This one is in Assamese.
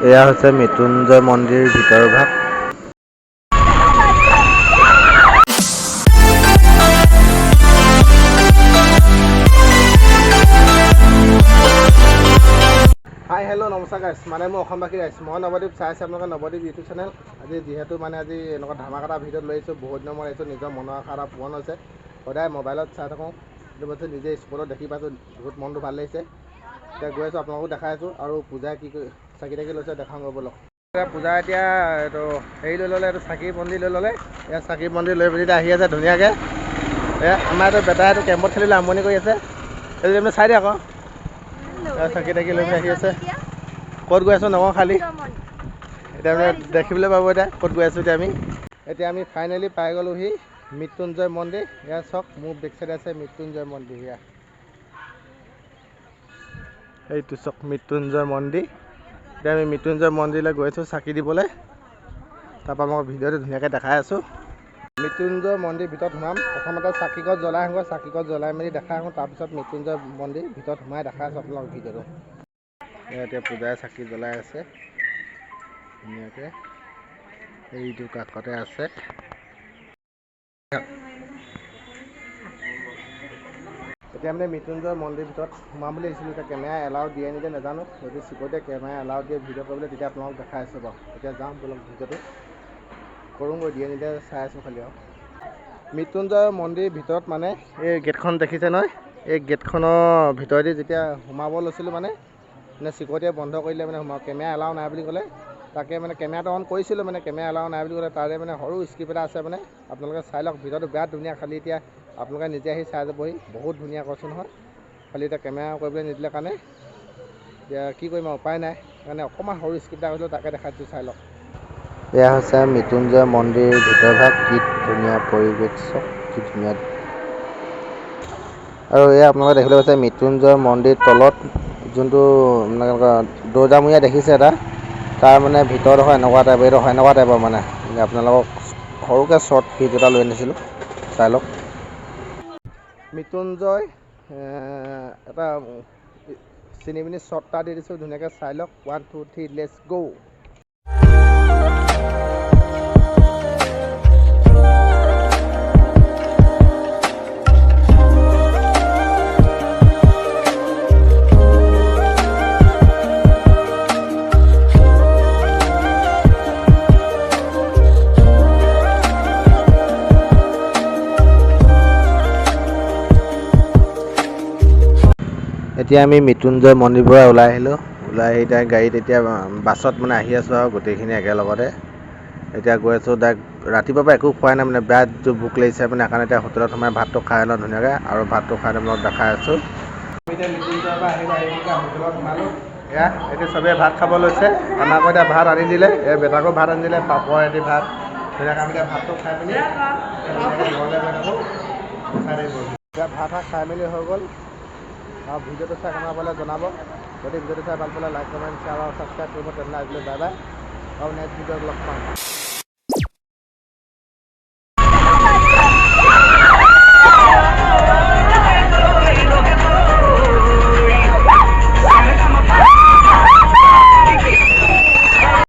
এয়া হৈছে মৃত্যুঞ্জয় মন্দিৰ ভিতৰ ভাগ। হাই হেল্ল' নমস্কাৰ গাইছ, মানে মই অসমবাসী গাইছ, মই নৱদ্বীপ চাই আছোঁ আপোনালোকে নৱদ্বীপ ইউটিউব চেনেল। আজি যিহেতু মানে আজি এনেকুৱা ধামাকা ভিডিঅ'ত লৈ আহিছোঁ, বহুত দিনৰ মূৰত আহিছোঁ, নিজৰ মনৰ আশা এটা পূৰণ হৈছে। সদায় মোবাইলত চাই থাকোঁ, কিন্তু বস্তু নিজে স্কুলত দেখি পাইছোঁ, বহুত মনটো ভাল লাগিছে। এতিয়া গৈ আছোঁ, আপোনালোকো দেখাই আছোঁ, আৰু পূজাই কি কৰি চাকি তাকি লৈছে দেখাওঁ গৈ ব'লক। পূজা এতিয়া এইটো হেৰি লৈ ল'লে, এইটো চাকি বন্তি লৈ ল'লে। এয়া চাকি বন্তি লৈ পিনি এতিয়া আহি আছে ধুনীয়াকৈ। এয়া আমাৰ এইটো বেটাই এইটো কেম্পত খেলিলে আমনি কৰি আছে, এইটো তুমি চাই দিয়া আকৌ। চাকি তাকি লৈ পিনি আহি আছে। ক'ত গৈ আছোঁ নকওঁ খালি, এতিয়া মানে দেখিবলৈ পাব এতিয়া ক'ত গৈ আছোঁ। এতিয়া আমি ফাইনেলি পাই গ'লোহি মৃত্যুঞ্জয় মন্দিৰ। এয়া চাওক, মোৰ বেক চাইডে আছে মৃত্যুঞ্জয় মন্দিৰ। এয়া এইটো চাওক মৃত্যুঞ্জয় মন্দিৰ। এতিয়া আমি মৃত্যুঞ্জয় মন্দিৰলৈ গৈ আছোঁ চাকি দিবলৈ। তাৰপৰা মই ভিডিঅ'টো ধুনীয়াকৈ দেখাই আছোঁ। মৃত্যুঞ্জয় মন্দিৰ ভিতৰত সোমাম, প্ৰথমতে চাকিগছ জ্বলাই আহোঁ, চাকিগছ জ্বলাই মেলি দেখাই আহোঁ, তাৰপিছত মৃত্যুঞ্জয় মন্দিৰ ভিতৰত সোমাই দেখাই আছোঁ আপোনালোকক ভিডিঅ'টো। এতিয়া পূজাই চাকি জ্বলাই আছে ধুনীয়াকৈ, এইটো কাষতে আছে। এতিয়া মানে মৃত্যুঞ্জয় মন্দিৰ ভিতৰত সোমাম বুলি আহিছিলোঁ। এতিয়া কেমেৰা এলাউ দিয়ে নিদিয়ে নাজানো, যদি চিকৰিটিয়ে কেমেৰা এলাউ দিয়ে ভিডিঅ' কৰিবলৈ তেতিয়া আপোনালোকক দেখাই আছোঁ বাৰু। এতিয়া যাওঁ বলক, ভিডিঅ'টো কৰোঁগৈ, দিয়ে নিদিয়ে চাই আছোঁ খালি আৰু। মৃত্যুঞ্জয় মন্দিৰ ভিতৰত মানে এই গেটখন দেখিছে নহয়, এই গেটখনৰ ভিতৰেদি যেতিয়া সোমাব লৈছিলোঁ মানে চিকৰিটিয়ে বন্ধ কৰিলে, মানে কেমেৰা এলাউ নাই বুলি ক'লে। তাকে মানে কেমেৰাটো অন কৰিছিলোঁ, মানে কেমেৰা এলাউ নাই বুলি ক'লে। তাৰে মানে সৰু স্ক্ৰিপ্ট এটা আছে, মানে আপোনালোকে চাই লওক। ভিডিঅ'টো বিৰাট ধুনীয়া, খালি এতিয়া আপোনালোকে নিজে আহি চাই যাবহি, বহুত ধুনীয়া কৈছোঁ নহয়। খালি এতিয়া কেমেৰা কৰিবলৈ নিদিলে কাৰণে এতিয়া কি কৰিম আৰু, উপায় নাই। সেইকাৰণে অকণমান সৰু স্ক্ৰিপ্ট এটা কৈছিলোঁ, তাকে দেখাই দিছোঁ, চাই লওক। এয়া হৈছে মৃত্যুঞ্জয় মন্দিৰ ভিতৰ ভাগ, কি ধুনীয়া পৰিৱেশ চাওক, কি ধুনীয়া। আৰু এয়া আপোনালোকে দেখিবলৈ পাইছে মৃত্যুঞ্জয় মন্দিৰ তলত যোনটো মানে দৰ্জামূৰীয়া দেখিছে এটা, তাৰ মানে ভিতৰত এনেকুৱা টাইপ, এইটো এনেকুৱা টাইপৰ মানে আপোনালোকক সৰুকৈ শ্বৰ্ট ভিডিঅ' এটা লৈ আনিছিলোঁ, চাই লওক। মৃত্যুঞ্জয় এটা চিনি পিনি শ্বৰ্ট এটা দি দিছোঁ, ধুনীয়াকৈ চাই লওক। 1 2 3 লেটছ গ'। এতিয়া আমি মৃত্যুঞ্জয় মন্দিৰৰ পৰা ওলাই আহিলোঁ। ওলাই আহি এতিয়া গাড়ীত এতিয়া বাছত মানে আহি আছোঁ আৰু গোটেইখিনি একেলগতে। এতিয়া গৈ আছোঁ ডাইৰেক্ট, ৰাতিপুৱাৰ পৰা একো খোৱাই নাই, মানে বিৰাট ভোক লাগিছে মানে। সেইকাৰণে এতিয়া হোটেলত সোমাই ভাতটো খাই লওঁ ধুনীয়াকৈ, আৰু ভাতটো খাই মই দেখাই আছোঁ। এতিয়া মৃত্যুঞ্জয়ৰ পৰা আহিলোঁ, আহি এতিয়া হোটেলত সোমালোঁ। এয়া এতিয়া চবেই ভাত খাব লৈছে। আমাকো এতিয়া ভাত আনি দিলে, এই বেটাকো ভাত আনি দিলে, পাপৰ এটি ভাত। ধুনীয়াকৈ আমি এতিয়া ভাতটো খাই পিনি ঘৰলৈ গৈ থাকোঁ। এতিয়া ভাত খাই মেলি হৈ গ'ল, আৰু ভিডিঅ'টো চাই কেনেকুৱা পালে জনাব। যদি ভিডিঅ'টো চাই ভাল পালে লাইক কমেণ্ট শ্বেয়াৰ আৰু ছাবস্ক্ৰাইব কৰিব। তেনেহ'লে আজিলৈ বাই বাই, আৰু নেক্সট ভিডিঅ'ত লগ পাম।